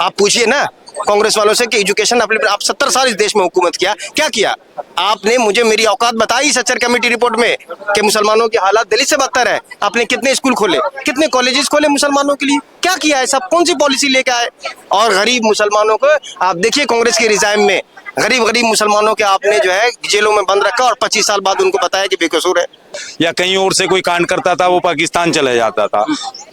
आप पूछिए ना कांग्रेस वालों से कि एजुकेशन आप 70 साल इस देश में हुकूमत किया, क्या किया आपने? मुझे मेरी औकात बताई सच्चर कमेटी रिपोर्ट में कि मुसलमानों की हालत दिल्ली से बदतर है। आपने कितने स्कूल खोले, कितने कॉलेजेस खोले मुसलमानों के लिए, क्या किया है? सब कौन सी पॉलिसी लेके आए? और गरीब मुसलमानों को आप देखिए कांग्रेस के रिजाइम में गरीब गरीब मुसलमानों के आपने जो है जेलों में बंद रखा और 25 साल बाद उनको बताया कि बेकसूर है। या कहीं और से कोई कांड करता था वो पाकिस्तान चले जाता था।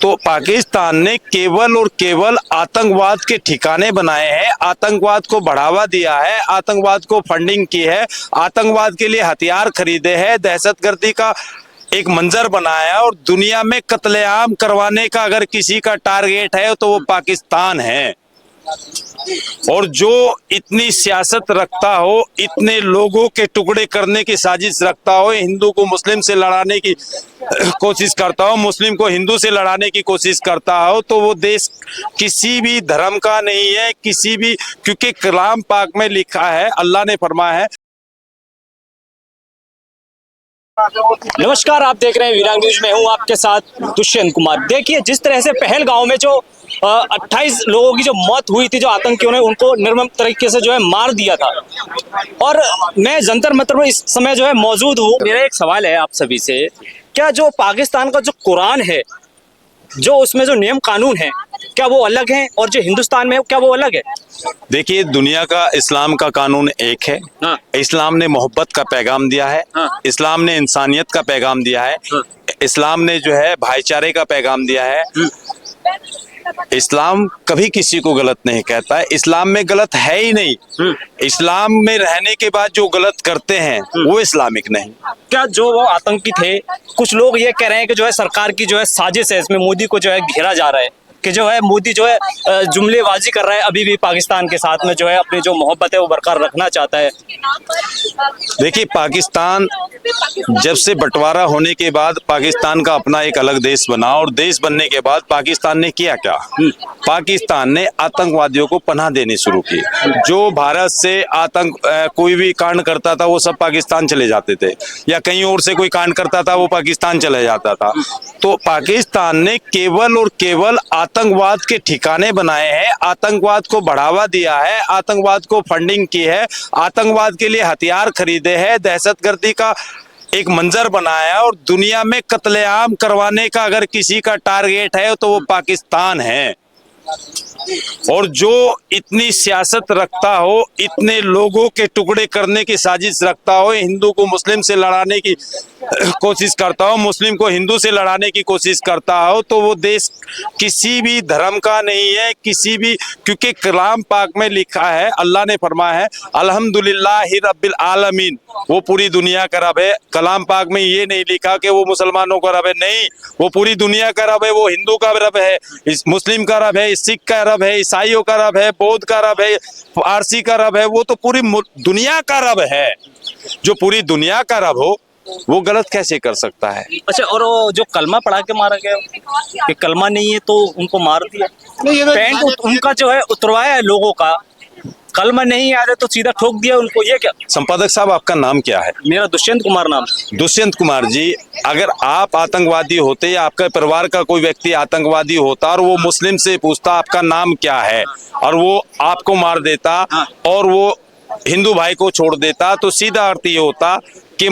तो पाकिस्तान ने केवल और केवल आतंकवाद के ठिकाने बनाए हैं, आतंकवाद को बढ़ावा दिया है, आतंकवाद को फंडिंग की है, आतंकवाद के लिए हथियार खरीदे हैं, दहशतगर्दी का एक मंजर बनाया और दुनिया में कत्लेआम करवाने का अगर किसी का टारगेट है तो वो पाकिस्तान है। और जो इतनी सियासत रखता हो, इतने लोगों के टुकड़े करने की साजिश रखता हो, हिंदू को मुस्लिम से लड़ाने की कोशिश करता हो, मुस्लिम को हिंदू से लड़ाने की कोशिश करता हो, तो वो देश किसी भी धर्म का नहीं है, किसी भी, क्योंकि कलाम पाक में लिखा है, अल्लाह ने फरमाया है। नमस्कार, आप देख रहे हैं वीरांग न्यूज में हूं आपके साथ दुष्यंत कुमार। देखिए जिस तरह से पहलगांव में जो 28 लोगों की जो मौत हुई थी, जो आतंकियों ने उनको निर्मम तरीके से जो है मार दिया था, और मैं जंतर मंतर में इस समय जो है मौजूद हूँ। मेरा एक सवाल है आप सभी से, क्या जो पाकिस्तान का जो कुरान है, जो उसमें जो नियम कानून है, क्या वो अलग है और जो हिंदुस्तान में है क्या वो अलग है? देखिए, दुनिया का इस्लाम का कानून एक है। हाँ। इस्लाम ने मोहब्बत का पैगाम दिया है। हाँ। इस्लाम ने इंसानियत का पैगाम दिया है। हाँ। इस्लाम ने जो है भाईचारे का पैगाम दिया है। इस्लाम कभी किसी को गलत नहीं कहता है, इस्लाम में गलत है ही नहीं। इस्लाम में रहने के बाद जो गलत करते हैं वो इस्लामिक नहीं। क्या जो वो आतंकी थे, कुछ लोग ये कह रहे हैं कि जो है सरकार की जो है साजिश है, इसमें मोदी को जो है घेरा जा रहा है, कि जो है मोदी जो है जुमलेबाजी कर रहा है, अभी भी पाकिस्तान के साथ में जो है अपनी जो मोहब्बत है वो बरकरार रखना चाहता है। देखिए, पाकिस्तान जब से बंटवारा होने के बाद पाकिस्तान का अपना एक अलग देश बना, और देश बनने के बाद पाकिस्तान ने किया क्या? पाकिस्तान ने आतंकवादियों को पनाह देनी शुरू की। जो भारत से कोई भी कांड करता था वो सब पाकिस्तान चले जाते थे, या कहीं और से कोई कांड करता था वो पाकिस्तान चले जाता था। तो पाकिस्तान ने केवल और केवल आतंकवाद के ठिकाने बनाए हैं, आतंकवाद को बढ़ावा दिया है, आतंकवाद को फंडिंग की है, आतंकवाद के लिए हथियार खरीदे हैं, दहशतगर्दी का एक मंजर बनाया और दुनिया में कत्लेआम करवाने का अगर किसी का टारगेट है तो वो पाकिस्तान है। और जो इतनी सियासत रखता हो, इतने लोगों के टुकड़े करने की साजिश रखता हो, हिंदू को मुस्लिम से लड़ाने की कोशिश करता हो, मुस्लिम को हिंदू से लड़ाने की कोशिश करता हो, तो वो देश किसी भी धर्म का नहीं है, किसी भी, क्योंकि कलाम पाक में लिखा है, अल्लाह ने फरमाया है अल्हम्दुलिल्लाहि रब्बिल आलमीन, वो पूरी दुनिया का रब है। कलाम पाक में ये नहीं लिखा कि वो मुसलमानों का रब है, नहीं, वो पूरी दुनिया का रब है। वो हिंदू का रब है, मुस्लिम का रब है, सिख का रब है, ईसाइयों का रब है, बौद्ध का रब है, पारसी का रब है, वो तो पूरी दुनिया का रब है। जो पूरी दुनिया का रब हो वो गलत कैसे कर सकता है? अच्छा, और वो जो कलमा पढ़ा के मारा गया, कि कलमा नहीं है तो उनको मार दिया, पैंट उनका जो है उतरवाया है लोगों का, कलमा नहीं आ रहा तो सीधा ठोक दिया उनको, ये क्या? संपादक साहब, आपका नाम क्या है? मेरा दुष्यंत कुमार नाम। दुष्यंत कुमार जी, अगर आप आतंकवादी होते या आपके परिवार का कोई व्यक्ति आतंकवादी होता और वो मुस्लिम से पूछता आपका नाम क्या है, और वो आपको मार देता और वो हिंदू भाई को छोड़ देता, तो सीधा अर्थ ये होता कि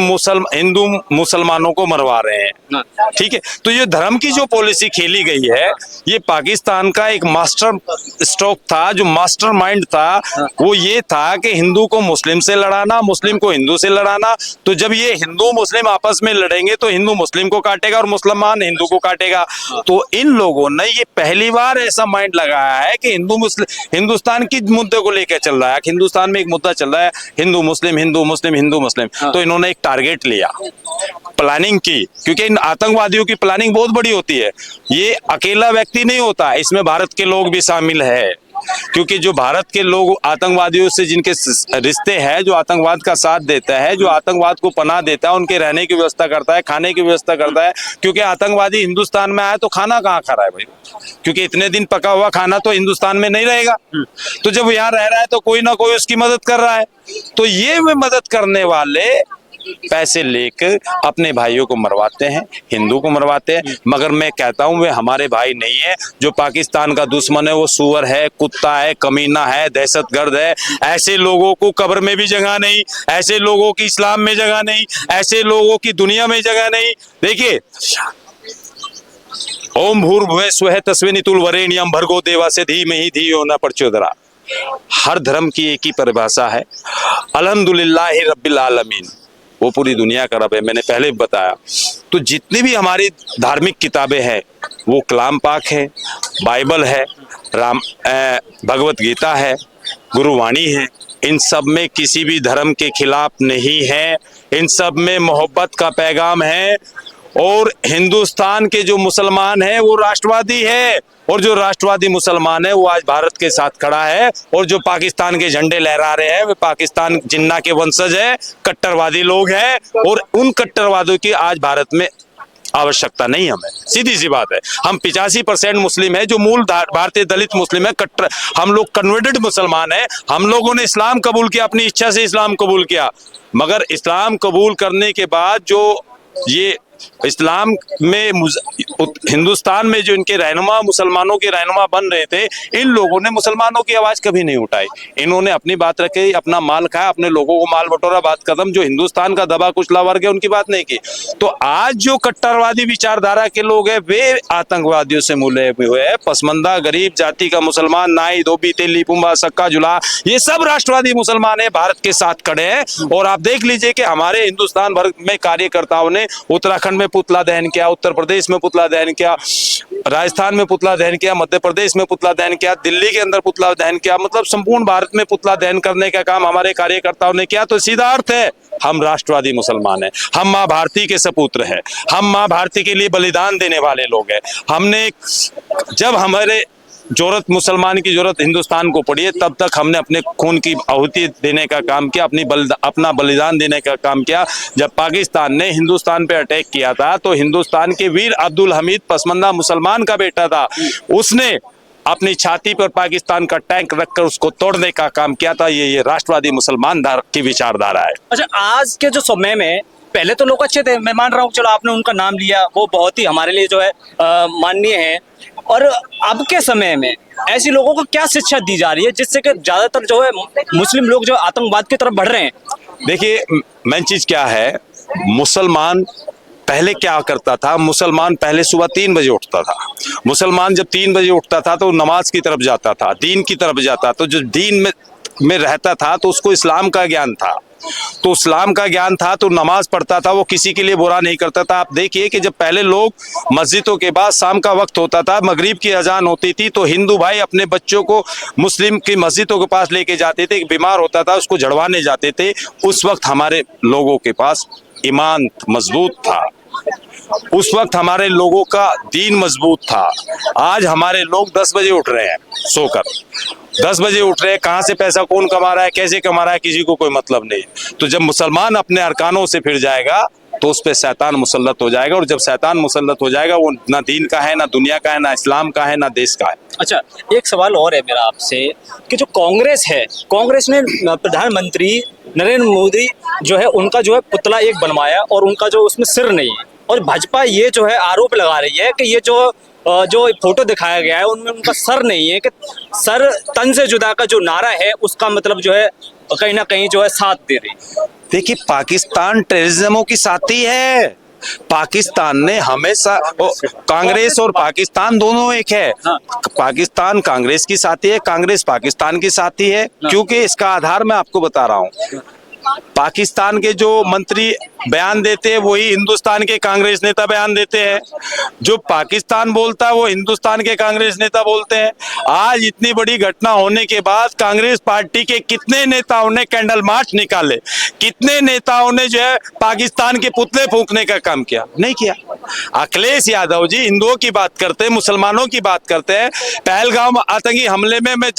हिंदू मुसलमानों को मरवा रहे हैं। ठीक है, तो ये धर्म की जो पॉलिसी खेली गई है, ये पाकिस्तान का एक मास्टर स्ट्रोक था, जो मास्टर माइंड था, वो ये था कि हिंदू को मुस्लिम से लड़ाना, मुस्लिम को हिंदू से लड़ाना। तो जब ये हिंदू मुस्लिम आपस में लड़ेंगे तो हिंदू मुस्लिम को काटेगा और मुसलमान हिंदू को काटेगा। तो इन लोगों ने ये पहली बार ऐसा माइंड लगाया है कि हिंदुस्तान की मुद्दे को लेकर चल रहा है। हिंदुस्तान में एक मुद्दा चल रहा है, हिंदू मुस्लिम, हिंदू मुस्लिम, हिंदू मुस्लिम। तो इन्होंने एक टारगेट लिया, प्लानिंग की, क्योंकि इन आतंकवादियों की प्लानिंग बहुत बड़ी होती है। ये अकेला व्यक्ति नहीं होता, इसमें भारत के लोग भी शामिल है, क्योंकि जो भारत के लोग आतंकवादियों से जिनके रिश्ते हैं, जो आतंकवाद का साथ देता है, जो आतंकवाद को पनाह देता है, उनके रहने की व्यवस्था करता है, खाने की व्यवस्था करता है। क्योंकि आतंकवादी हिंदुस्तान में आया तो खाना कहाँ खा रहा है भाई, क्योंकि इतने दिन पका हुआ खाना तो हिंदुस्तान में नहीं रहेगा। तो जब यहाँ रह रहा है तो कोई ना कोई उसकी मदद कर रहा है। तो ये वे मदद करने वाले पैसे लेकर अपने भाइयों को मरवाते हैं, हिंदू को मरवाते हैं। मगर मैं कहता हूं वे हमारे भाई नहीं है। जो पाकिस्तान का दुश्मन है वो सूअर है, कुत्ता है, कमीना है, दहशतगर्द है। ऐसे लोगों को कब्र में भी जगह नहीं, ऐसे लोगों की इस्लाम में जगह नहीं, ऐसे लोगों की दुनिया में जगह नहीं। देखिए, ओम भूर्भुवः स्वः तस्विनितुल वरेण्यम भर्गो देवस्य धीमहि धियो न प्रचोदयात्। हर धर्म की एक ही परिभाषा है, अल्हम्दुलिल्लाहि रब्बिल आलमीन। वो पूरी दुनिया का रब है, मैंने पहले भी बताया। तो जितनी भी हमारी धार्मिक किताबें हैं वो कलाम पाक है, बाइबल है, भगवत गीता है, गुरुवाणी है। इन सब में किसी भी धर्म के खिलाफ नहीं है, इन सब में मोहब्बत का पैगाम है। और हिंदुस्तान के जो मुसलमान हैं वो राष्ट्रवादी है, और जो राष्ट्रवादी मुसलमान है वो आज भारत के साथ खड़ा है। और जो पाकिस्तान के झंडे लहरा रहे हैं वे पाकिस्तान जिन्ना के वंशज है, कट्टरवादी लोग हैं। और उन कट्टरवादियों की आज भारत में आवश्यकता नहीं हमें, सीधी सी बात है। हम 85% मुस्लिम है, जो मूल भारतीय दलित मुस्लिम है, कट्टर हम लोग कन्वर्टेड मुसलमान है। हम लोगों ने इस्लाम कबूल किया, अपनी इच्छा से इस्लाम कबूल किया। मगर इस्लाम कबूल करने के बाद जो ये इस्लाम में हिंदुस्तान में जो इनके रहनुमा मुसलमानों के रहनुमा बन रहे थे, इन लोगों ने मुसलमानों की आवाज कभी नहीं उठाई। इन्होंने अपनी बात रखी, अपना माल खाया, अपने लोगों को माल बटोरा, बात खत्म। जो हिंदुस्तान का दबा कुचला वर्ग है उनकी बात नहीं की। तो आज जो कट्टरवादी विचारधारा के लोग हैं वे आतंकवादियों से मिले हुए हैं। पसमंदा गरीब जाति का मुसलमान, नाई धोबी तेली पुंबा सक्का जुला, ये सब राष्ट्रवादी मुसलमान है, भारत के साथ खड़े हैं। और आप देख लीजिए कि हमारे हिंदुस्तान भर में कार्यकर्ताओं ने उत्तराखंड में पुतला दहन किया, उत्तर प्रदेश में पुतला दहन किया, राजस्थान में पुतला दहन किया, मध्य प्रदेश में पुतला दहन किया, दिल्ली के अंदर पुतला दहन किया। मतलब संपूर्ण भारत में पुतला दहन करने का काम हमारे कार्यकर्ताओं ने किया। तो सीधा अर्थ है हम राष्ट्रवादी मुसलमान हैं, हम माँ भारती के सपुत्र हैं, हम माँ भारती के लिए बलिदान देने वाले लोग हैं। हमने जब हमारे जरूरत मुसलमान की जरूरत हिंदुस्तान को पड़ी है तब तक हमने अपने खून की आहुति देने का काम किया, अपना बलिदान देने का काम किया। जब पाकिस्तान ने हिंदुस्तान पे अटैक किया था तो हिंदुस्तान के वीर अब्दुल हमीद पसमंदा मुसलमान का बेटा था, उसने अपनी छाती पर पाकिस्तान का टैंक रखकर उसको तोड़ने का काम किया था। ये राष्ट्रवादी मुसलमान की विचारधारा है। अच्छा, आज के जो समय में पहले तो लोग अच्छे थे, मैं मान रहा हूँ, चलो आपने उनका नाम लिया, वो बहुत ही हमारे लिए जो है माननीय है। और अब के समय में ऐसे लोगों को क्या शिक्षा दी जा रही है जिससे कि ज्यादातर जो है मुस्लिम लोग जो आतंकवाद की तरफ बढ़ रहे हैं? देखिए, मेन चीज क्या है, मुसलमान पहले क्या करता था, मुसलमान पहले सुबह 3 बजे उठता था। मुसलमान जब 3 बजे उठता था तो नमाज की तरफ जाता था, दीन की तरफ जाता। तो जो दीन में रहता था तो उसको इस्लाम का ज्ञान था, तो इस्लाम का ज्ञान था तो नमाज पढ़ता था, वो किसी के लिए बुरा नहीं करता था। आप देखिए कि जब पहले लोग मस्जिदों के बाद शाम का वक्त होता था, मगरिब की अजान होती थी, तो हिंदू भाई अपने बच्चों को मुस्लिम की मस्जिदों के पास लेके जाते थे। बीमार होता था उसको झड़वाने जाते थे। उस वक्त हमारे लोगों के पास ईमान मजबूत था, उस वक्त हमारे लोगों का दीन मजबूत था। आज हमारे लोग 10 बजे उठ रहे हैं सोकर, 10 बजे उठ रहे हैं। कहाँ से पैसा कौन कमा रहा है, कैसे कमा रहा है, किसी को कोई मतलब नहीं। तो जब मुसलमान अपने अरकानों से फिर जाएगा तो उस पे शैतान मुसल्लत हो जाएगा। और जब शैतान मुसल्लत हो जाएगा वो ना दीन का है, ना दुनिया का है, ना इस्लाम का है, ना देश का है। अच्छा, एक सवाल और है मेरा आपसे कि जो कांग्रेस है, कांग्रेस ने प्रधानमंत्री नरेंद्र मोदी जो है उनका जो है पुतला एक बनवाया और उनका जो उसमें सिर नहीं है। और भाजपा ये जो है आरोप लगा रही है कि ये जो फोटो दिखाया गया है उनमें उनका सर नहीं है, कि सर तन से जुदा का जो नारा है उसका मतलब जो है कहीं ना कहीं जो है साथ दे रही है। देखिए, पाकिस्तान टेररिज्मों की साथी है। पाकिस्तान ने हमेशा कांग्रेस और पाकिस्तान दोनों एक है। पाकिस्तान कांग्रेस की साथी है, कांग्रेस पाकिस्तान की साथी है। क्योंकि इसका आधार मैं आपको बता रहा हूँ, पाकिस्तान के जो मंत्री बयान देते हैं वही हिंदुस्तान के कांग्रेस नेता बयान देते हैं। जो पाकिस्तान बोलता है वो हिंदुस्तान के कांग्रेस नेता बोलते हैं। आज इतनी बड़ी घटना होने के बाद कांग्रेस पार्टी के कितने नेताओं ने कैंडल मार्च निकाले, कितने नेताओं ने जो है पाकिस्तान के पुतले फूंकने का काम किया? नहीं किया। अखिलेश यादव जी हिंदुओं की बात करते हैं, मुसलमानों की बात करते हैं। पहलगाम आतंकी हमले में मैं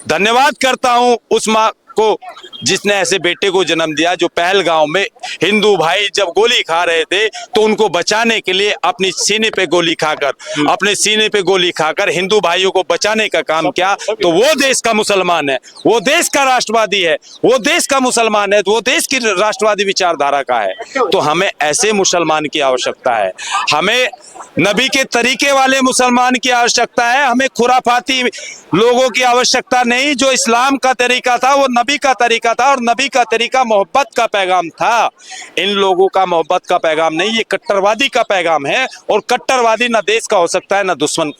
धन्यवाद करता हूं उस को, जिसने ऐसे बेटे को जन्म दिया जो पहलगांव में हिंदू भाई जब गोली खा रहे थे तो उनको बचाने के लिए अपनी सीने पे गोली खाकर हिंदू भाइयों को बचाने का काम किया, तो वो देश का मुसलमान है, वो देश का राष्ट्रवादी है, वो देश का मुसलमान है, वो देश की राष्ट्रवादी विचारधारा का है। तो हमें ऐसे मुसलमान की आवश्यकता है, हमें नबी के तरीके वाले मुसलमान की आवश्यकता है, हमें खुराफाती लोगों की आवश्यकता नहीं। जो इस्लाम का तरीका था वो नबी का तरीका था, और नबी का तरीका मोहब्बत का पैगाम था। इन लोगों का मोहब्बत का पैगाम नहीं, ये कट्टरवादी का पैगाम है, और कट्टरवादी ना देश का हो सकता है ना दुश्मन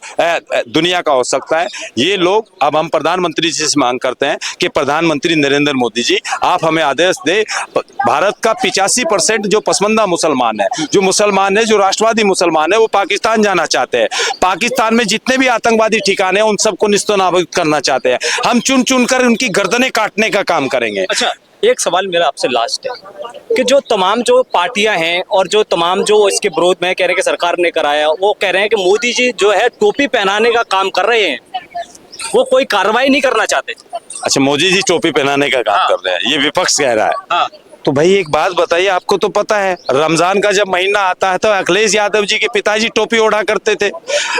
दुनिया का हो सकता है। ये लोग, अब हम प्रधानमंत्री जी से मांग करते हैं कि प्रधानमंत्री नरेंद्र मोदी जी, आप हमें आदेश दे, भारत का 85% जो पसमानदा मुसलमान है, जो राष्ट्रवादी मुसलमान है, वो पाकिस्तान जाना चाहते हैं। पाकिस्तान में जितने भी आतंकवादी ठिकाने हैं उन सबको निस्तनाबूद करना चाहते हैं। हम चुन चुन कर उनकी गर्दनें काटने का काम करेंगे। अच्छा, एक सवाल मेरा आपसे लास्ट है कि जो तमाम जो पार्टियां हैं और जो तमाम जो इसके विरोध में कह रहे हैं कि सरकार ने कराया, वो कह रहे हैं कि मोदी जी जो है टोपी पहनाने का काम कर रहे हैं, वो कोई कार्रवाई नहीं करना चाहते। अच्छा, मोदी जी टोपी पहनाने का काम कर रहे हैं, ये विपक्ष कह रहा है। हाँ। तो भाई एक बात बताइए, आपको तो पता है रमजान का जब महीना आता है तो अखिलेश यादव जी के पिताजी टोपी ओढ़ा करते थे,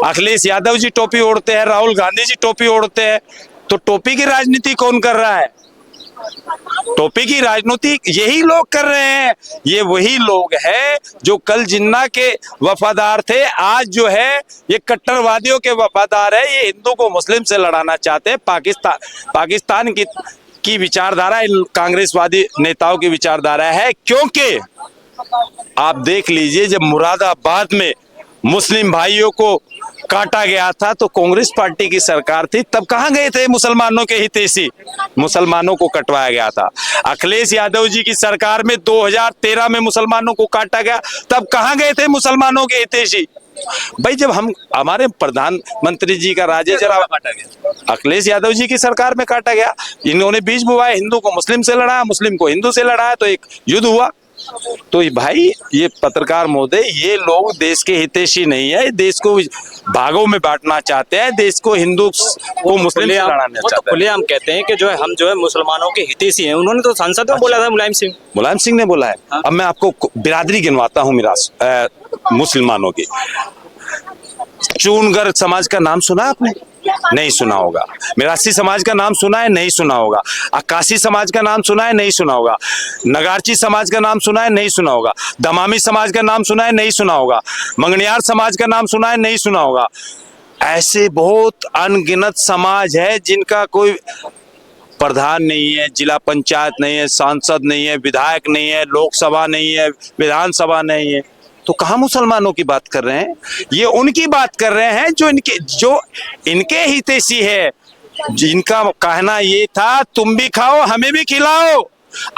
अखिलेश यादव जी टोपी ओढ़ते हैं, राहुल गांधी जी टोपी ओढ़ते हैं। तो टोपी की राजनीति कौन कर रहा है? टोपी की राजनीति यही लोग कर रहे हैं। ये वही लोग हैं जो कल जिन्ना के वफादार थे, आज जो है ये कट्टरवादियों के वफादार है। ये हिंदू को मुस्लिम से लड़ाना चाहते हैं। पाकिस्तान की विचारधारा इन कांग्रेसवादी नेताओं की विचारधारा है, क्योंकि आप देख लीजिए जब मुरादाबाद में मुस्लिम भाइयों को काटा गया था तो कांग्रेस पार्टी की सरकार थी, तब कहां गए थे मुसलमानों के हितैषी? मुसलमानों को कटवाया गया था। अखिलेश यादव जी की सरकार में 2013 में मुसलमानों को काटा गया, तब कहां गए थे मुसलमानों के हितैषी? भाई जब हमारे प्रधानमंत्री जी का राज है, जरा अखिलेश यादव जी की सरकार में काटा गया, इन्होंने बीज बुआए, हिंदू को मुस्लिम से लड़ाया, मुस्लिम को हिंदू से लड़ाया, तो एक युद्ध हुआ। तो भाई ये पत्रकार महोदय, ये लोग देश के हितैषी नहीं है, देश को भागों में बांटना चाहते हैं, देश को हिंदू को मुस्लिम से लड़ाना चाहते हैं। खुलेआम कहते हैं कि जो है हम जो है मुसलमानों के हितैषी हैं। उन्होंने तो संसद में बोला था, मुलायम सिंह ने बोला है। हाँ? अब मैं आपको बिरादरी गिनवाता हूँ मेरा मुसलमानों की। चूनगर समाज का नाम सुना आपने? नहीं सुना होगा। मिरासी समाज का नाम सुना है? नहीं सुना होगा। अक्कासी समाज का नाम सुना है? नहीं सुना होगा। नगारची समाज का नाम सुना है? नहीं सुना होगा। दमामी समाज का नाम सुना है? नहीं सुना होगा। मंगनियार समाज का नाम सुना है? नहीं सुना होगा। ऐसे बहुत अनगिनत समाज है जिनका कोई प्रधान नहीं है, जिला पंचायत नहीं है, सांसद नहीं है, विधायक नहीं है, लोकसभा नहीं है, विधानसभा नहीं है। तो कहाँ मुसलमानों की बात कर रहे हैं? ये उनकी बात कर रहे हैं जो इनके हितैषी है, जिनका कहना ये था तुम भी खाओ हमें भी खिलाओ।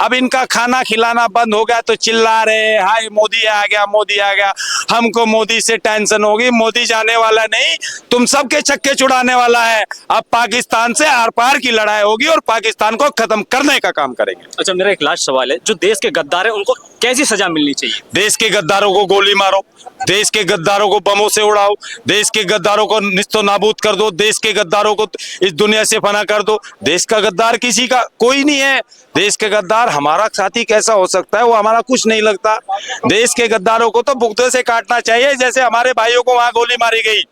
अब इनका खाना खिलाना बंद हो गया तो चिल्ला रहे हाय मोदी आ गया, मोदी आ गया, हमको मोदी से टेंशन होगी, मोदी जाने वाला नहीं, तुम सबके चक्के छुड़ाने वाला है। अब पाकिस्तान से आर पार की लड़ाई होगी और पाकिस्तान को खत्म करने का काम करेंगे। अच्छा, मेरा एक लास्ट सवाल है, जो देश के गद्दार है उनको कैसी सजा मिलनी चाहिए? देश के गद्दारों को गोली मारो, देश के गद्दारों को बमों से उड़ाओ, देश के गद्दारों को निस्तो नाबूद कर दो, देश के गद्दारों को इस दुनिया से फना कर दो। देश का गद्दार किसी का कोई नहीं है। देश के गद्दार हमारा साथी कैसा हो सकता है? वो हमारा कुछ नहीं लगता। देश के गद्दारों को तो बुगदे से काटना चाहिए, जैसे हमारे भाइयों को वहां गोली मारी गई,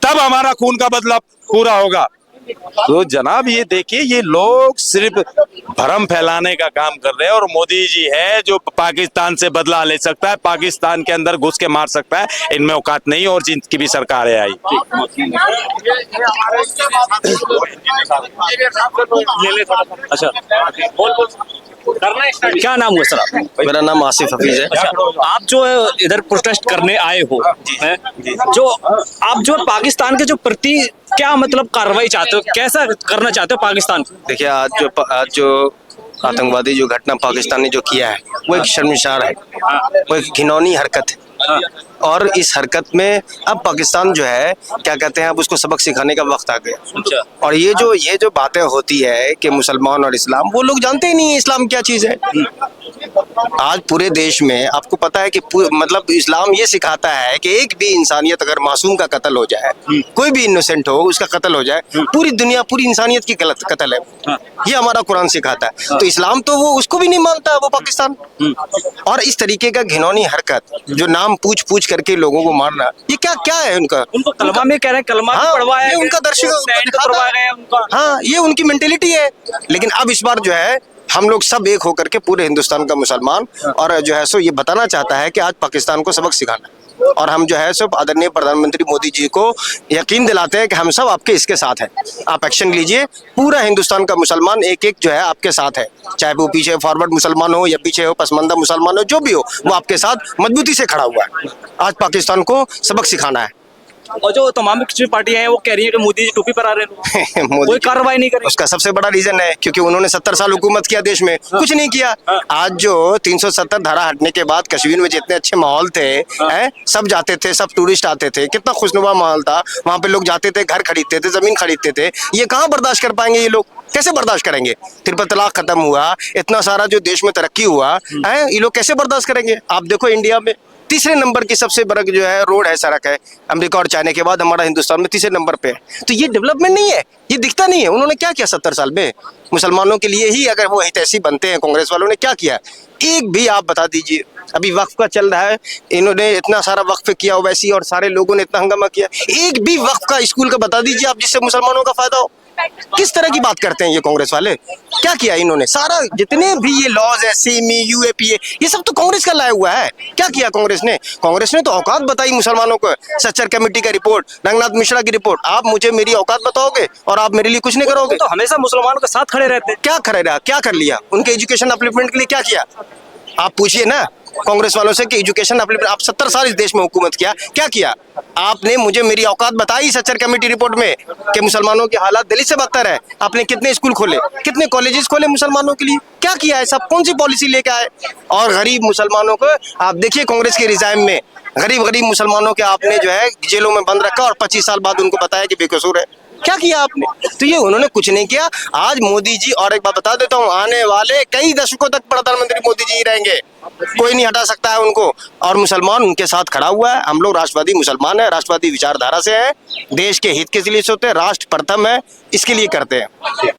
तब हमारा खून का बदला पूरा होगा। तो जनाब ये देखिए, ये लोग सिर्फ भ्रम फैलाने का काम कर रहे हैं, और मोदी जी है जो पाकिस्तान से बदला ले सकता है, पाकिस्तान के अंदर घुस के मार सकता है। इनमें औकात नहीं, और जिनकी भी सरकार है आई। अच्छा, क्या नाम हुआ सर आपका? मेरा नाम आसिफ हफीज है। अच्छा, आप जो है इधर प्रोटेस्ट करने आए हो, हैं? जो आप जो पाकिस्तान के जो प्रति क्या मतलब कार्रवाई चाहते हो, कैसा करना चाहते हो पाकिस्तान? देखिए, आज जो आतंकवादी जो घटना पाकिस्तान ने जो किया है वो एक शर्मसार है, वो एक घिनौनी हरकत है। और इस हरकत में अब पाकिस्तान जो है क्या कहते हैं, अब उसको सबक सिखाने का वक्त आ गया। और ये जो बातें होती है कि मुसलमान और इस्लाम, वो लोग जानते ही नहीं है इस्लाम क्या चीज है। आज पूरे देश में आपको पता है कि मतलब इस्लाम ये सिखाता है कि एक भी इंसानियत अगर मासूम का कत्ल हो जाए, कोई भी इनोसेंट हो उसका कत्ल हो जाए, पूरी दुनिया पूरी इंसानियत की गलत कत्ल है। ये हमारा कुरान सिखाता है। तो इस्लाम तो वो उसको भी नहीं मानता, वो पाकिस्तान। और इस तरीके का घिनौनी हरकत, जो नाम पूछ पूछ करके लोगों को मारना, ये क्या क्या है उनका? उनको कलमा में कह रहे हैं, कलमा भी हाँ, पढ़वाया ये गया, उनका दर्शक सैंड करवाया गया उनका। हाँ, ये उनकी मेंटेलिटी है। लेकिन अब इस बार जो है हम लोग सब एक होकर के पूरे हिंदुस्तान का मुसलमान और जो है सो ये बताना चाहता है कि आज पाकिस्तान को सबक सिखाना है। और हम जो है सो आदरणीय प्रधानमंत्री मोदी जी को यकीन दिलाते हैं कि हम सब आपके इसके साथ हैं। आप एक्शन लीजिए, पूरा हिंदुस्तान का मुसलमान एक एक जो है आपके साथ है, चाहे वो पीछे फॉरवर्ड मुसलमान हो या पीछे हो पसमंदा मुसलमान हो, जो भी हो वो आपके साथ मजबूती से खड़ा हुआ है। आज पाकिस्तान को सबक सिखाना है। और जो तमाम की पार्टियां हैं वो कह रही है कि मोदी जी टोपी पर आ रहे हैं, मोदी कोई कार्रवाई नहीं करें। उसका सबसे बड़ा रीजन है क्योंकि उन्होंने 70 साल हुकूमत किया देश में, कुछ नहीं किया। आज जो 370 धारा हटने के बाद कश्मीर में जितने अच्छे माहौल थे, हैं, सब जाते थे, सब टूरिस्ट आते थे, कितना खुशनुमा माहौल था, वहां पे लोग जाते थे, घर खरीदते थे, जमीन खरीदते थे। ये कहाँ बर्दाश्त कर पाएंगे ये लोग? कैसे बर्दाश्त करेंगे? ट्रिपल तलाक खत्म हुआ, इतना सारा जो देश में तरक्की हुआ है, ये लोग कैसे बर्दाश्त करेंगे? आप देखो इंडिया में तीसरे नंबर की सबसे बड़ा जो है रोड है, सड़क है, अमेरिका और चाइना के बाद हमारा हिंदुस्तान में तीसरे नंबर पे है। तो ये डेवलपमेंट नहीं है, ये दिखता नहीं है। उन्होंने क्या किया 70 साल में मुसलमानों के लिए ही? अगर वो हितैषी बनते हैं, कांग्रेस वालों ने क्या किया? एक भी आप बता दीजिए। अभी वक्फ का चल रहा है, इन्होंने इतना सारा वक्फ किया ओवैसी और सारे लोगों ने इतना हंगामा किया, एक भी वक्फ का स्कूल का बता दीजिए आप जिससे मुसलमानों का फायदा हो। किस तरह की बात करते हैं ये कांग्रेस वाले? क्या किया इन्होंने? सारा जितने भी ये लॉज है, सीमी, यूएपीए, ये सब तो कांग्रेस का लाया हुआ है। क्या किया कांग्रेस ने? कांग्रेस ने तो औकात बताई मुसलमानों को। सच्चर कमेटी का रिपोर्ट, रंगनाथ मिश्रा की रिपोर्ट, आप मुझे मेरी औकात बताओगे और आप मेरे लिए कुछ नहीं करोगे? तो हमेशा मुसलमानों के साथ खड़े रहते हैं। क्या खड़े रहा? क्या कर लिया? उनके एजुकेशन अपलिफ्टमेंट के लिए क्या किया? आप पूछिए ना कांग्रेस वालों से कि एजुकेशन अपलिफ्टमेंट, आप 70 साल इस देश में हुकूमत किया, क्या किया? आपने मुझे मेरी औकात बताई सच्चर कमेटी रिपोर्ट में कि मुसलमानों की हालत दिल्ली से बदतर है। आपने कितने स्कूल खोले, कितने कॉलेजेस खोले मुसलमानों के लिए? क्या किया है? सब कौन सी पॉलिसी लेके आए? और गरीब मुसलमानों को आप देखिए, कांग्रेस के रिजाइम में गरीब मुसलमानों के आपने जो है जेलों में बंद रखा और 25 साल बाद उनको बताया कि बेकसूर है। क्या किया आपने? तो ये उन्होंने कुछ नहीं किया। आज मोदी जी, और एक बात बता देता हूँ, आने वाले कई दशकों तक प्रधानमंत्री मोदी जी ही रहेंगे, कोई नहीं हटा सकता है उनको। और मुसलमान उनके साथ खड़ा हुआ है। हम लोग राष्ट्रवादी मुसलमान है, राष्ट्रवादी विचारधारा से है, देश के हित के लिए सोचते हैं, राष्ट्र प्रथम है, इसके लिए करते हैं।